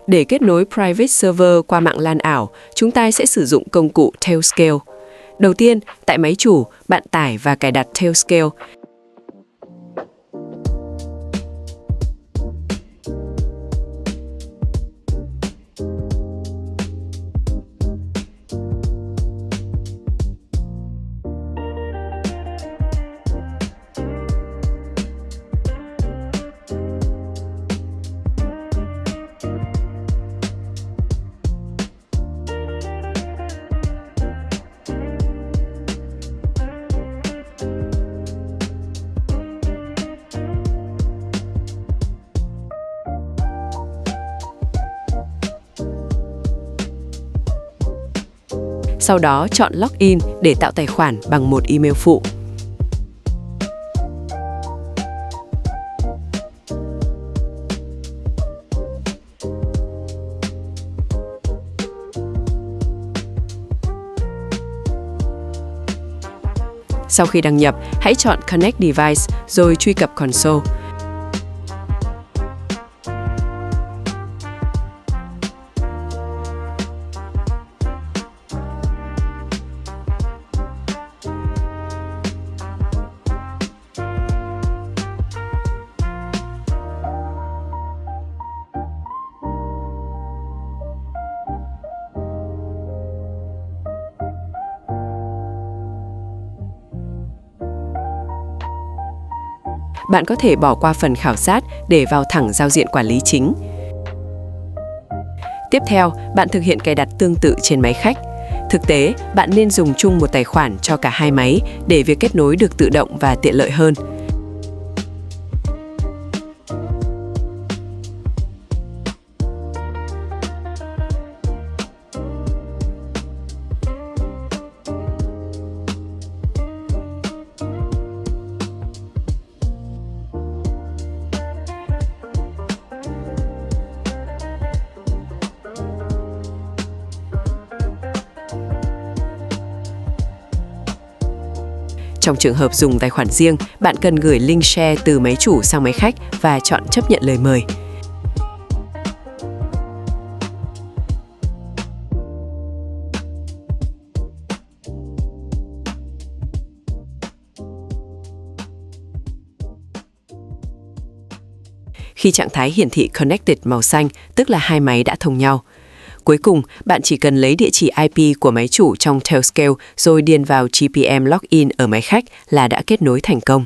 Để kết nối private server qua mạng LAN ảo, chúng ta sẽ sử dụng công cụ Tailscale. Đầu tiên, tại máy chủ, bạn tải và cài đặt Tailscale. Sau đó chọn Login để tạo tài khoản bằng một email phụ. Sau khi đăng nhập, hãy chọn Connect Device rồi truy cập console. Bạn có thể bỏ qua phần khảo sát để vào thẳng giao diện quản lý chính. Tiếp theo, bạn thực hiện cài đặt tương tự trên máy khách. Thực tế, bạn nên dùng chung một tài khoản cho cả hai máy để việc kết nối được tự động và tiện lợi hơn. Trong trường hợp dùng tài khoản riêng, bạn cần gửi link share từ máy chủ sang máy khách và chọn chấp nhận lời mời. Khi trạng thái hiển thị Connected màu xanh, tức là hai máy đã thông nhau. Cuối cùng, bạn chỉ cần lấy địa chỉ IP của máy chủ trong Tailscale rồi điền vào GPM Login ở máy khách là đã kết nối thành công.